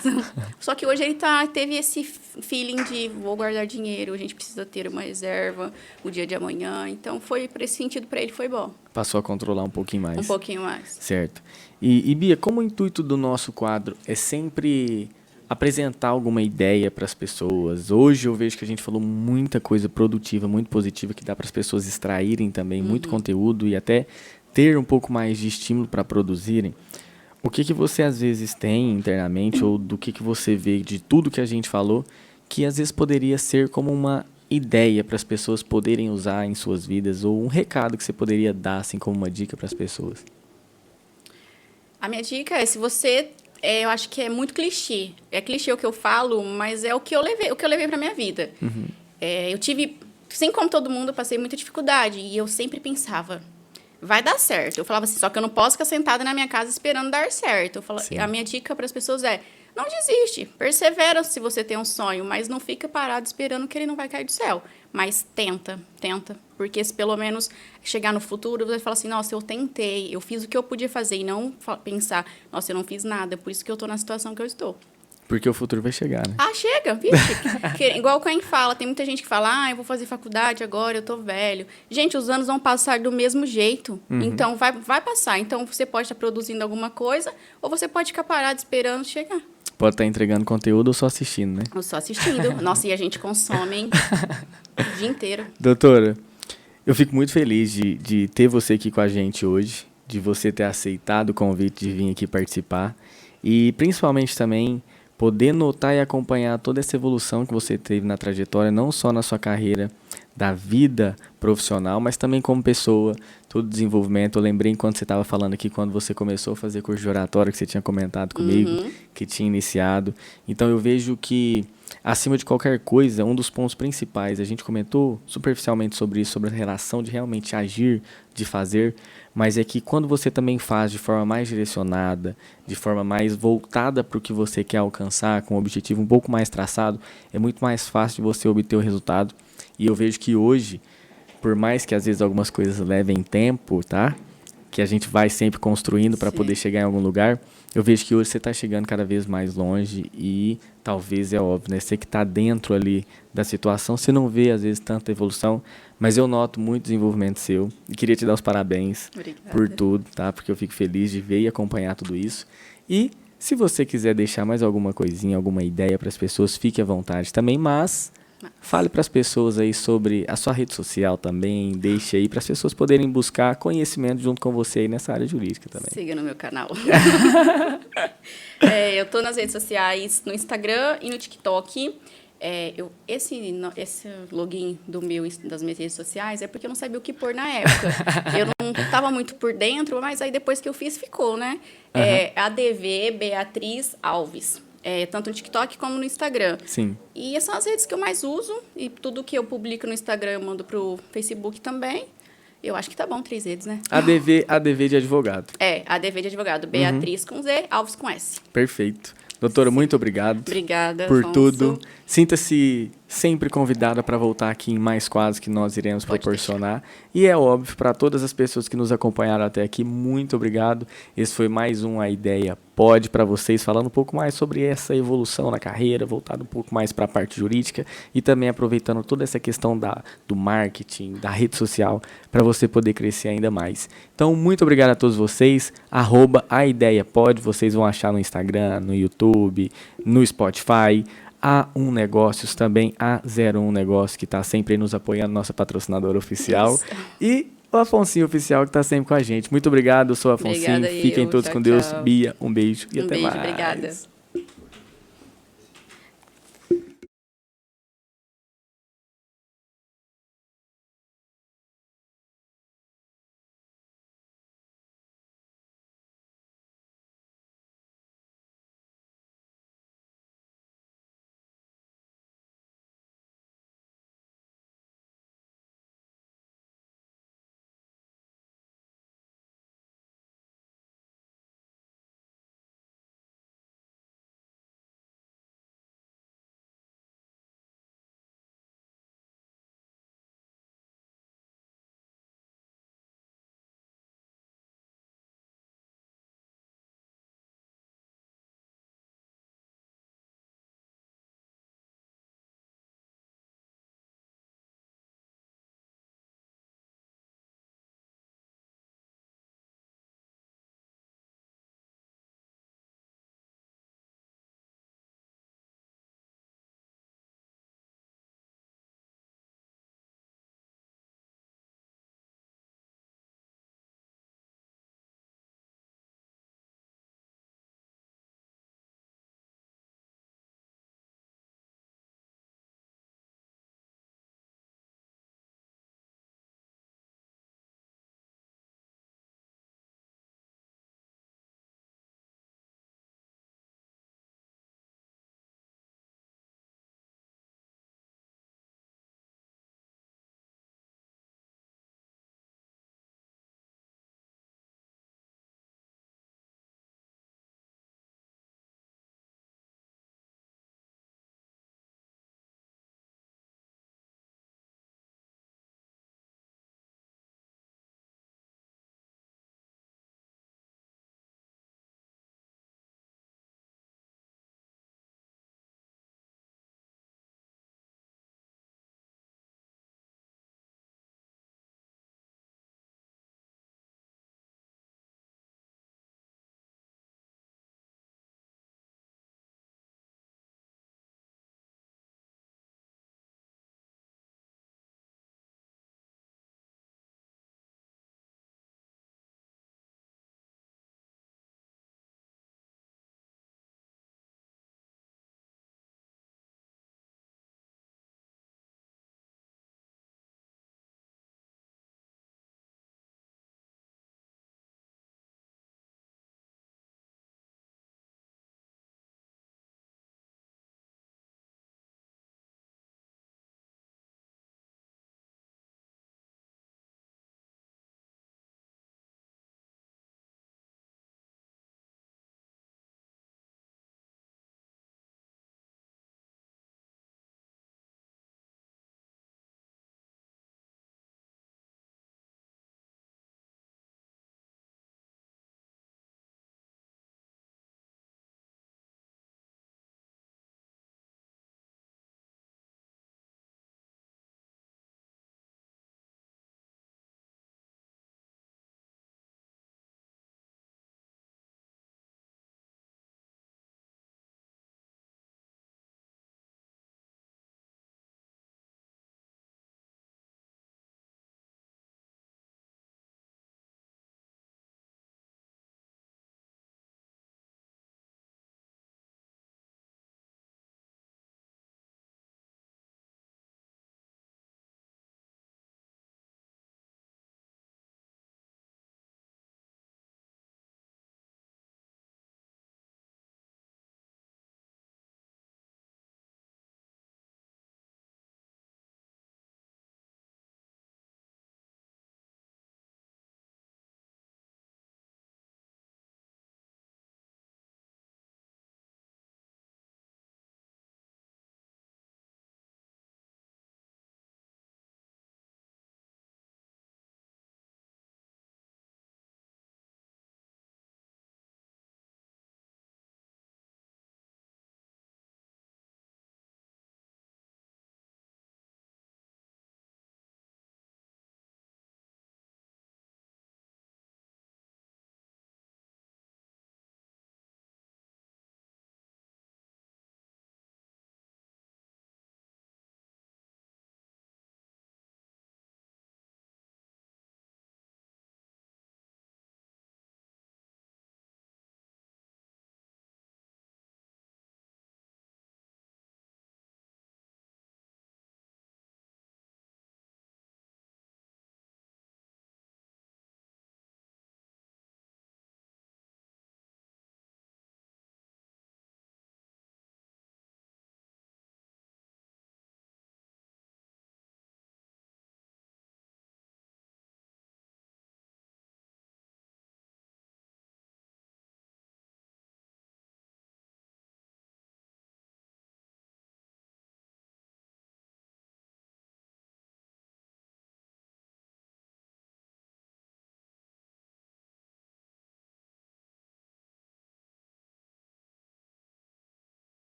Só que hoje ele teve esse feeling de vou guardar dinheiro, a gente precisa ter uma reserva o dia de amanhã. Então, foi para esse sentido, para ele foi bom. Passou a controlar um pouquinho mais. Um pouquinho mais. Certo. E Bia, como o intuito do nosso quadro é sempre apresentar alguma ideia para as pessoas. Hoje eu vejo que a gente falou muita coisa produtiva, muito positiva, que dá para as pessoas extraírem também muito conteúdo e até ter um pouco mais de estímulo para produzirem. O que você às vezes tem internamente ou do que você vê de tudo que a gente falou que às vezes poderia ser como uma ideia para as pessoas poderem usar em suas vidas ou um recado que você poderia dar assim como uma dica para as pessoas? A minha dica é, se você... eu acho que é muito clichê. É clichê o que eu falo, mas é o que eu levei para minha vida. Eu tive, assim como todo mundo, eu passei muita dificuldade. E eu sempre pensava, vai dar certo. Eu falava assim, só que eu não posso ficar sentada na minha casa esperando dar certo. A minha dica para as pessoas não desiste. Persevera se você tem um sonho, mas não fica parado esperando que ele não vai cair do céu. Mas tenta. Porque se pelo menos chegar no futuro, você fala assim, nossa, eu tentei, eu fiz o que eu podia fazer. E não pensar, nossa, eu não fiz nada, por isso que eu tô na situação que eu estou. Porque o futuro vai chegar, né? Ah, chega, vixe. Igual o Caim fala, tem muita gente que fala, eu vou fazer faculdade agora, eu tô velho. Gente, os anos vão passar do mesmo jeito. Então, vai passar. Então, você pode estar produzindo alguma coisa, ou você pode ficar parado esperando chegar. Pode estar entregando conteúdo ou só assistindo, né? Ou só assistindo. Nossa, e a gente consome, hein? O dia inteiro. Doutora, eu fico muito feliz de ter você aqui com a gente hoje, de você ter aceitado o convite de vir aqui participar e principalmente também poder notar e acompanhar toda essa evolução que você teve na trajetória, não só na sua carreira da vida profissional, mas também como pessoa, todo o desenvolvimento. Eu lembrei enquanto você estava falando aqui, quando você começou a fazer curso de oratória, que você tinha comentado comigo, que tinha iniciado. Então eu vejo que, acima de qualquer coisa, um dos pontos principais, a gente comentou superficialmente sobre isso, sobre a relação de realmente agir, de fazer, mas é que quando você também faz de forma mais direcionada, de forma mais voltada para o que você quer alcançar, com um objetivo um pouco mais traçado, é muito mais fácil de você obter o resultado. E eu vejo que hoje, por mais que às vezes algumas coisas levem tempo, tá? Que a gente vai sempre construindo para poder chegar em algum lugar, eu vejo que hoje você está chegando cada vez mais longe e talvez, é óbvio, né? Você que está dentro ali da situação, você não vê às vezes tanta evolução, mas eu noto muito desenvolvimento seu e queria te dar os parabéns por tudo, tá? Porque eu fico feliz de ver e acompanhar tudo isso. E se você quiser deixar mais alguma coisinha, alguma ideia para as pessoas, fique à vontade também, mas fale para as pessoas aí sobre a sua rede social também, deixe aí para as pessoas poderem buscar conhecimento junto com você aí nessa área jurídica também. Siga no meu canal. Eu tô nas redes sociais, no Instagram e no TikTok. Esse login das minhas redes sociais é porque eu não sabia o que pôr na época. Eu não estava muito por dentro, mas aí depois que eu fiz, ficou, né? ADV Beatriz Alves. Tanto no TikTok como no Instagram. Sim. E essas são as redes que eu mais uso. E tudo que eu publico no Instagram eu mando pro Facebook também. Eu acho que tá bom, 3 redes, né? ADV de advogado. ADV de advogado. Beatriz com Z, Alves com S. Perfeito. Doutora, muito obrigado. Obrigada, por Afonso. tudo. Sinta-se sempre convidada para voltar aqui em mais quadros que nós iremos proporcionar. E é óbvio, para todas as pessoas que nos acompanharam até aqui, muito obrigado. Esse foi mais um A Ideia Pode para vocês, falando um pouco mais sobre essa evolução na carreira, voltado um pouco mais para a parte jurídica e também aproveitando toda essa questão do marketing, da rede social, para você poder crescer ainda mais. Então, muito obrigado a todos vocês. @AideiaPod, vocês vão achar no Instagram, no YouTube, no Spotify. A1 Negócios também, A01 Negócios, que está sempre aí nos apoiando, nossa patrocinadora oficial. Isso. E o Afonsinho Oficial, que está sempre com a gente. Muito obrigado, eu sou o Afonsinho. Fiquem todos com Deus. Tchau. Bia, um beijo e até mais. Obrigada.